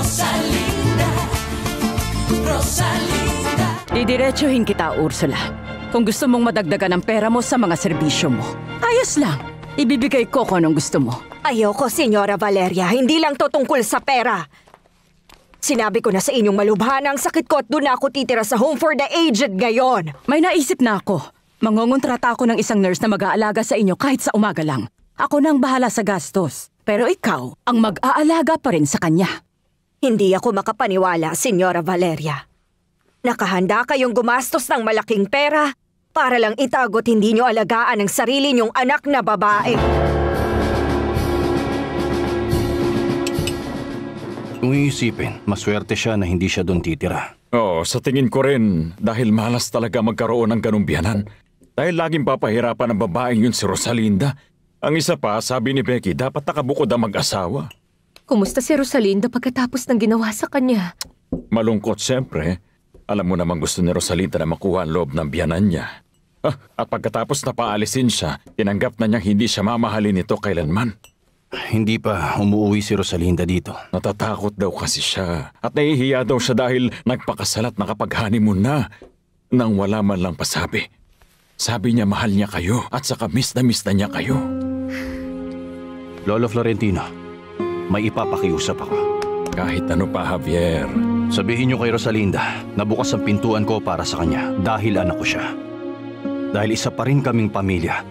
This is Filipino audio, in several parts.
Rosalinda, Rosalinda. Didiretsuhin kita, Ursula. Kung gusto mong madagdagan ang pera mo sa mga serbisyo mo, ayos lang. Ibibigay ko kung anong gusto mo. Ayoko, Senyora Valeria. Hindi lang to tungkol sa pera. Sinabi ko na sa inyong malubhana ang sakit ko at doon na ako titira sa Home for the Aged ngayon. May naisip na ako. Mangungontrata ako ng isang nurse na mag-aalaga sa inyo kahit sa umaga lang. Ako nang bahala sa gastos. Pero ikaw, ang mag-aalaga pa rin sa kanya. Hindi ako makapaniwala, Senyora Valeria. Nakahanda kayong gumastos ng malaking pera para lang itagot hindi nyo alagaan ang sarili nyong anak na babae. Kung iisipin, maswerte siya na hindi siya doon titira. Oo, sa tingin ko rin, dahil malas talaga magkaroon ng ganung biyanan. Dahil laging papahirapan ang babaeng yun si Rosalinda. Ang isa pa, sabi ni Becky, dapat nakabukod ang mag-asawa. Kumusta si Rosalinda pagkatapos ng ginawa sa kanya? Malungkot siyempre. Alam mo namang gusto ni Rosalinda na makuha ang loob ng biyanan niya. At pagkatapos na paalisin siya, tinanggap na niyang hindi siya mamahalin nito kailanman. Hindi pa umuwi si Rosalinda dito. Natatakot daw kasi siya. At nahihiya daw siya dahil nagpakasal at nakapag-honeymoon na. Nang wala man lang pasabi. Sabi niya mahal niya kayo at saka miss na niya kayo. Lolo Florentino, may ipapakiusap ako. Kahit ano pa, Javier. Sabihin niyo kay Rosalinda na bukas ang pintuan ko para sa kanya dahil anak ko siya. Dahil isa pa rin kaming pamilya.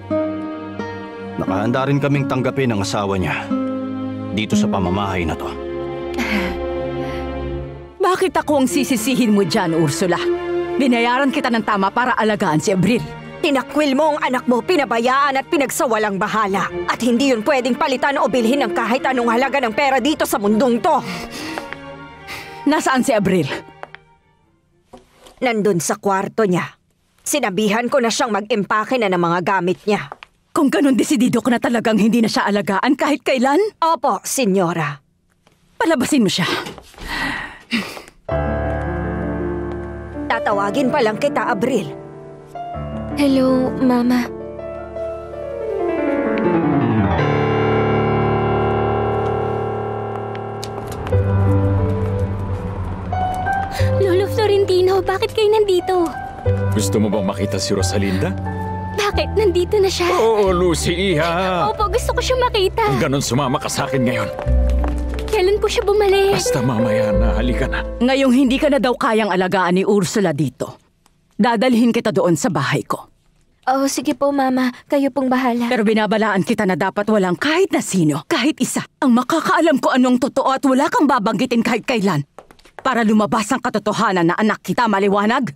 Nakahanda rin kaming tanggapin ang asawa niya dito sa pamamahay na to. Bakit ako ang sisisihin mo dyan, Ursula? Binayaran kita ng tama para alagaan si Abril. Tinakwil mo ang anak mo, pinabayaan at pinagsawalang bahala. At hindi yun pwedeng palitan o bilhin ng kahit anong halaga ng pera dito sa mundong to. Nasaan si Abril? Nandun sa kwarto niya. Sinabihan ko na siyang mag-empake na ng mga gamit niya. Kung ganun desidido ko na talagang hindi na siya alagaan kahit kailan? Opo, senyora. Palabasin mo siya. Tatawagin pa lang kita, Abril. Hello, Mama. Lolo Florentino, bakit kayo nandito? Gusto mo bang makita si Rosalinda? Bakit? Nandito na siya. Oo, Lucy, iha. Opo, gusto ko siya makita. Kung ganun, sumama ka sa akin ngayon. Kailan po siya bumalik? Basta mamaya na, halika na. Ngayong hindi ka na daw kayang alagaan ni Ursula dito, dadalhin kita doon sa bahay ko. Oh, sige po, Mama. Kayo pong bahala. Pero binabalaan kita na dapat walang kahit na sino, kahit isa, ang makakaalam ko anong totoo at wala kang babanggitin kahit kailan. Para lumabas ang katotohanan na anak kita, maliwanag?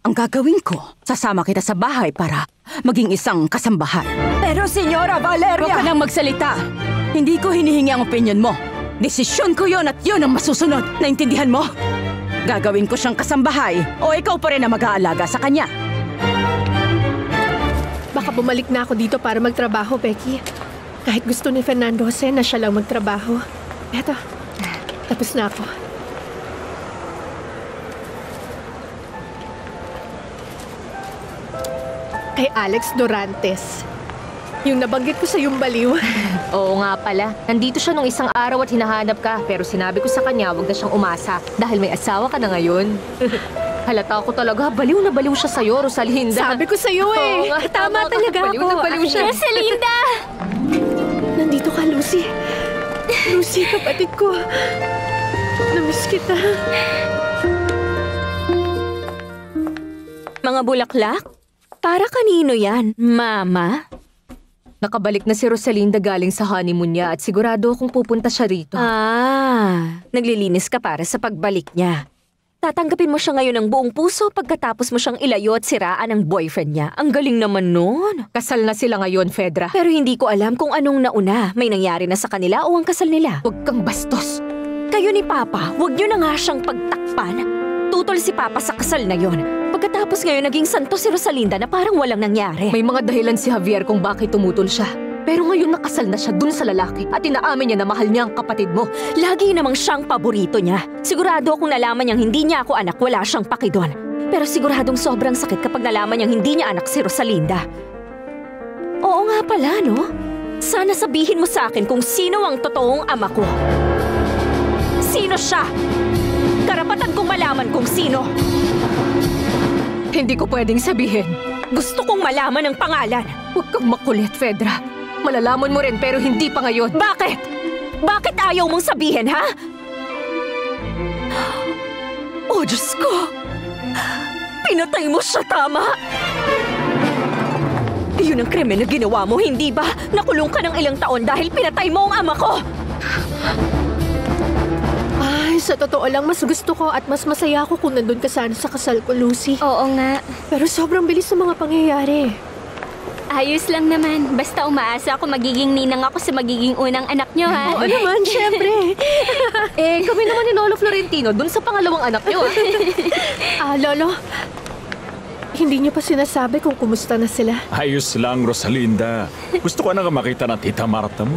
Ang gagawin ko, sasama kita sa bahay para maging isang kasambahay. Pero, Senyora Valeria! Huwag ka nang magsalita. Hindi ko hinihingi ang opinyon mo. Desisyon ko yon at yon ang masusunod. Naintindihan mo? Gagawin ko siyang kasambahay o ikaw pa rin ang mag-aalaga sa kanya. Baka bumalik na ako dito para magtrabaho, Becky. Kahit gusto ni Fernando Jose na siya lang magtrabaho. Eto, tapos na ako. Kay Alex Dorantes. Yung nabanggit ko sa yung baliw. Oo nga pala. Nandito siya nung isang araw at hinahanap ka. Pero sinabi ko sa kanya, wag na siyang umasa. Dahil may asawa ka na ngayon. Halata ko talaga. Baliw na baliw siya sa'yo, Rosalinda. Sabi ko sa'yo eh. Oo nga, Tama talaga baliw ako. na baliw siya. Rosalinda! Nandito ka, Lucy. Lucy, kapatid ko. Namiss kita. Mga bulaklak? Para kanino yan, Mama? Nakabalik na si Rosalinda galing sa honeymoon niya at sigurado akong pupunta siya rito. Naglilinis ka para sa pagbalik niya. Tatanggapin mo siya ngayon ng buong puso pagkatapos mo siyang ilayo at siraan ng boyfriend niya. Ang galing naman nun. Kasal na sila ngayon, Fedra. Pero hindi ko alam kung anong nauna. May nangyari na sa kanila o ang kasal nila. Huwag kang bastos. Kayo ni Papa, huwag niyo na nga siyang pagtakpan. Tutol si Papa sa kasal na yon. Pagkatapos ngayon naging santo si Rosalinda na parang walang nangyari. May mga dahilan si Javier kung bakit tumutol siya. Pero ngayon nakasal na siya dun sa lalaki at inaamin niya na mahal niya ang kapatid mo. Lagi namang siyang paborito niya. Sigurado akong nalaman niyang hindi niya ako anak, wala siyang pakidon. Pero siguradong sobrang sakit kapag nalaman niyang hindi niya anak si Rosalinda. Oo nga pala, no? Sana sabihin mo sa akin kung sino ang totoong ama ko. siya! Karapatan kong malaman kung sino. Hindi ko pwedeng sabihin. Gusto kong malaman ang pangalan. Huwag kang makulit, Fedra. Malalaman mo rin pero hindi pa ngayon. Bakit? Bakit ayaw mong sabihin, ha? Oh, Diyos ko! Pinatay mo siya, tama? Iyon ang krimen na ginawa mo, hindi ba? Nakulong ka ng ilang taon dahil pinatay mo ang ama ko! Ay, sa totoo lang, mas gusto ko at mas masaya ako kung nandun ka sana sa kasal ko, Lucy. Oo nga. Pero sobrang bilis ng mga pangyayari. Ayos lang naman. Basta umaasa ako magiging ninang ako sa magiging unang anak nyo, ha? Oo naman, syempre. Kami naman ni Lolo Florentino dun sa pangalawang anak niyo. Lolo, hindi niyo pa sinasabi kung kumusta na sila. Ayos lang, Rosalinda. Gusto ko na makita ng tita Marta mo.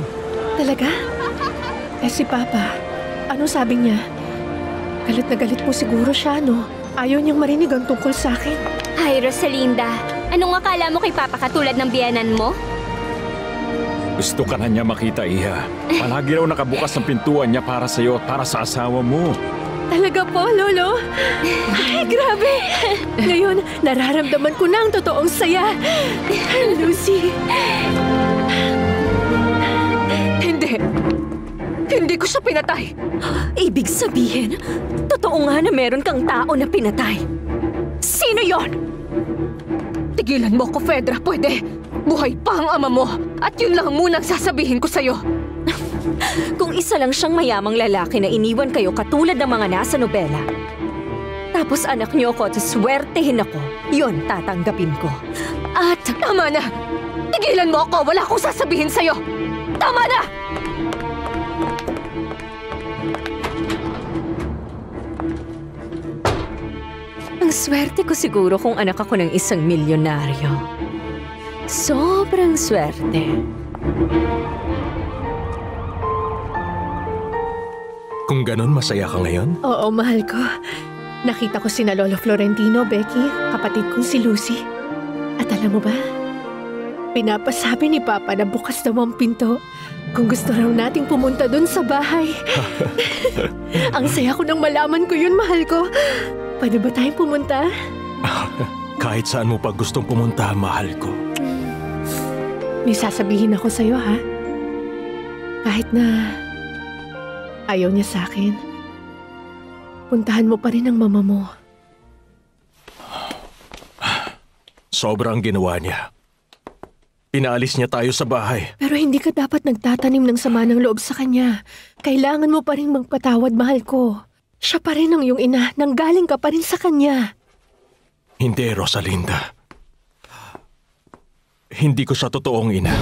Talaga? Si Papa, ano sabi niya? Galit na galit po siguro siya, no? Ayaw niyang marinig ang tungkol sa akin. Ay, Rosalinda. Anong akala mo kay Papa katulad ng biyanan mo? Gusto ka na niya makita, Iha. Palagi raw nakabukas ang pintuan niya para sa'yo at para sa asawa mo. Talaga po, Lolo? Ay, grabe! Ngayon, nararamdaman ko na ang totoong saya. Lucy. Hindi. Hindi ko siya pinatay. Ibig sabihin, totoo nga na meron kang tao na pinatay. Sino yon? Tigilan mo ko, Fedra. Pwede. Buhay pa ang ama mo. At yun lang muna ang sasabihin ko sa'yo. Kung isa lang siyang mayamang lalaki na iniwan kayo katulad ng mga nasa nobela, tapos anak niyo ako at swertehin ako, yun tatanggapin ko. At tama na! Tigilan mo ako! Wala akong sasabihin sa'yo! Tama na! Ang swerte ko siguro kung anak ako ng isang milyonaryo. Sobrang swerte. Kung ganun, masaya ka ngayon? Oo, mahal ko. Nakita ko sina Lolo Florentino, Becky, kapatid kong si Lucy. At alam mo ba? Pinapasabi ni Papa na bukas daw ang pinto. Kung gusto raw nating pumunta dun sa bahay. Ang saya ko nang malaman ko yun, mahal ko. Pwede ba tayong pumunta? Kahit saan mo pa gustong pumunta, mahal ko. May sasabihin ako sa'yo, ha? Kahit na ayaw niya sa akin, puntahan mo pa rin ang mama mo. Sobrang ginawa niya. Pinaalis niya tayo sa bahay. Pero hindi ka dapat nagtatanim ng sama ng loob sa kanya. Kailangan mo pa rin magpatawad, mahal ko. Siya pa rin ang iyong ina, nanggaling ka pa rin sa kanya. Hindi, Rosalinda. Hindi ko siya totoong ina.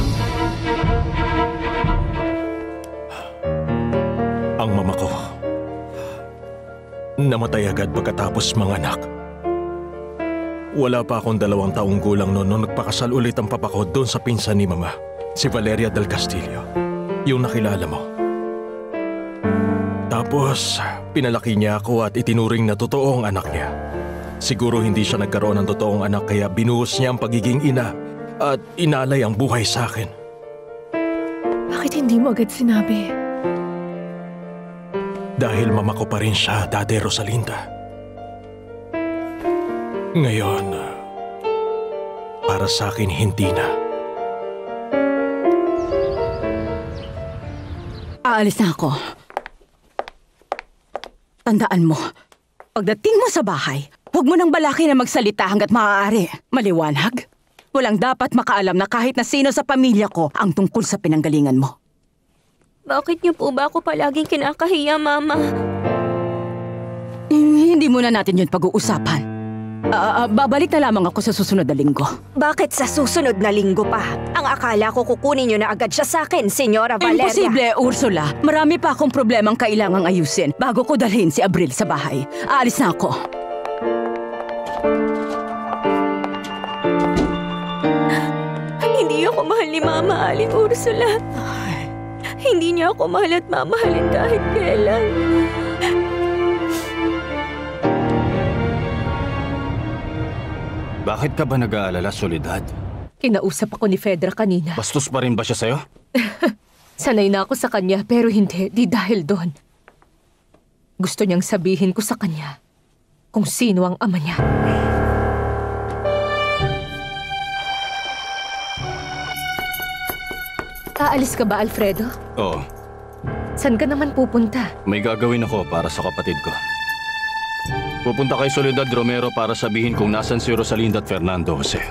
Ang mama ko, namatay agad pagkatapos manganak. Wala pa akong 2 taong gulang noon nung nagpakasal ulit ang papa ko doon sa pinsan ni Mama, si Valeria del Castillo, yung nakilala mo. Tapos, pinalaki niya ako at itinuring na totoong anak niya. Siguro hindi siya nagkaroon ng totoong anak kaya binuhos niya ang pagiging ina at inalay ang buhay sa akin. Bakit hindi mo agad sinabi? Dahil mama ko pa rin siya, Dade Rosalinda. Ngayon, para sa akin hindi na. Aalis na ako. Tandaan mo, pagdating mo sa bahay, huwag mo nang balaki na magsalita hanggat maaari. Maliwanag? Walang dapat makaalam na kahit na sino sa pamilya ko ang tungkol sa pinanggalingan mo. Bakit niyo po ba ako palaging kinakahiya, Mama? Hindi muna natin yun pag-uusapan. Babalik na lamang ako sa susunod na linggo. Bakit sa susunod na linggo pa? Ang akala ko kukunin niyo na agad siya sa akin, Senyora Valeria. Imposible, Ursula. Marami pa akong problemang kailangang ayusin bago ko dalhin si Abril sa bahay. Aalis na ako. Hindi ako mahal ni Mama, Aling Ursula. Hindi niya ako mahal at mamahalin kahit kailan. Bakit ka ba nag-aalala, Soledad? Kinausap ako ni Fedra kanina. Bastos pa rin ba siya sa'yo? Sanay na ako sa kanya pero hindi. Di dahil doon. Gusto niyang sabihin ko sa kanya kung sino ang ama niya. Aalis ka ba, Alfredo? Oo, Saan ka naman pupunta? may gagawin ako para sa kapatid ko. Pupunta kay Soledad Romero para sabihin kung nasan si Rosalinda at Fernando Jose.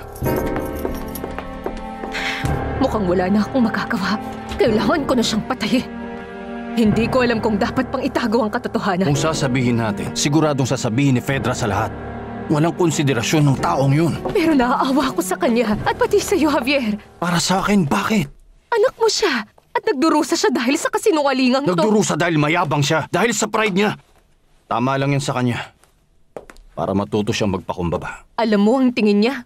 Mukhang wala na akong magagawa. Kailangan ko na siyang patayin. Hindi ko alam kung dapat pang itago ang katotohanan. Kung sasabihin natin, siguradong sasabihin ni Fedra sa lahat. Walang konsiderasyon ng taong yun. Pero naaawa ko sa kanya at pati sa iyo, Javier. Para sa akin, bakit? Anak mo siya at nagdurusa siya dahil sa kasinungalingang to. Nagdurusa dahil mayabang siya, dahil sa pride niya. Tama lang yan sa kanya. Para matuto siyang magpakumbaba. Alam mo ang tingin niya?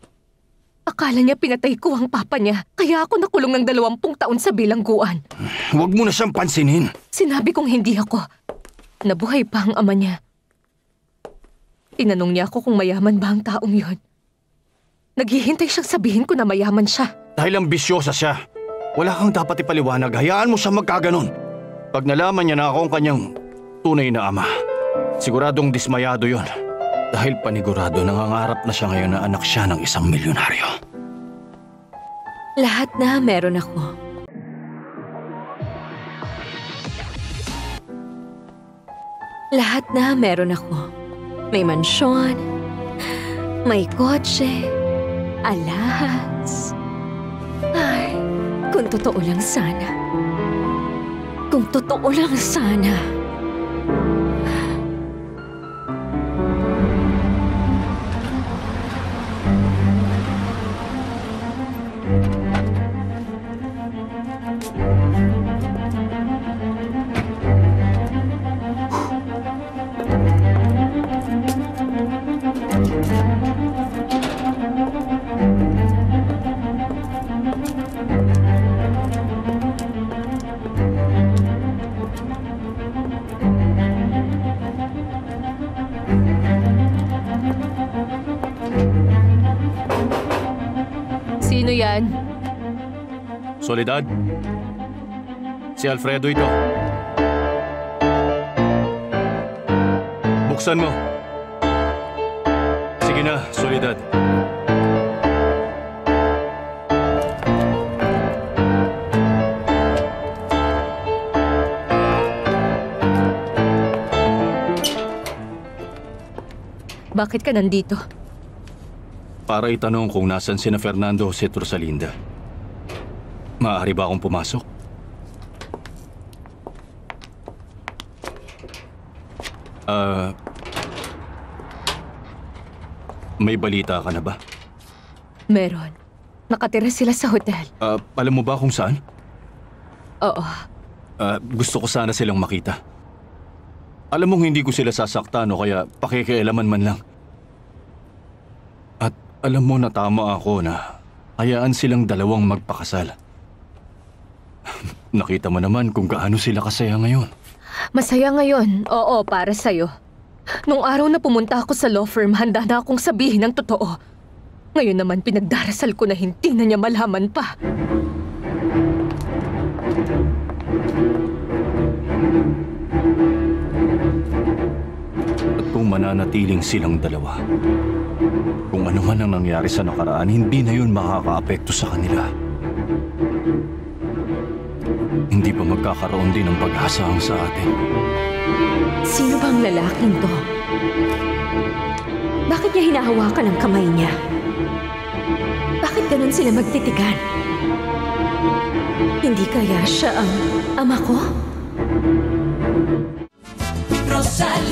Akala niya pinatay ko ang papa niya, kaya ako nakulong ng 20 taon sa bilangguan. Huwag mo na siyang pansinin. Sinabi kong hindi ako. Nabuhay pa ang ama niya. Tinanong niya ako kung mayaman ba ang taong yon. Naghihintay siyang sabihin ko na mayaman siya. Dahil ambisyosa siya. Wala kang dapat ipaliwanag. Hayaan mo siya magkaganon. Pag nalaman niya na ako ang kanyang tunay na ama, siguradong dismayado yon. Dahil panigurado nangangarap na siya ngayon na anak siya ng isang milyonaryo. Lahat na meron ako. Lahat na meron ako. May mansyon, may kotse, alahas. Ay, kung totoo lang sana. Kung totoo lang sana. Sino yan? Soledad? Si Alfredo ito. Buksan mo. Sige na, Soledad. Bakit ka nandito? Para itanong kung nasan sina Fernando Jose at Rosalinda. Maaari ba akong pumasok? May balita ka na ba? Meron. Nakatira sila sa hotel. Alam mo ba kung saan? Oo. Gusto ko sana silang makita. Alam mong hindi ko sila sasaktan o kaya pakikialaman man lang. At alam mo na tama ako na hayaan silang dalawang magpakasal. Nakita mo naman kung gaano sila kasaya ngayon. Masaya ngayon. Oo, para sa'yo. Nung araw na pumunta ako sa law firm, handa na akong sabihin ang totoo. Ngayon naman pinagdarasal ko na hindi na niya malaman pa. At kung mananatiling silang dalawa, kung ano man ang nangyari sa nakaraan, hindi na yun makakaapekto sa kanila. Hindi pa magkakaroon din ng pag-asa ang sa atin. Sino bang lalaking to? Bakit niya hinahawakan ang kamay niya? Bakit ganun sila magtitigan? Hindi kaya siya ang ama ko? Rosalinda.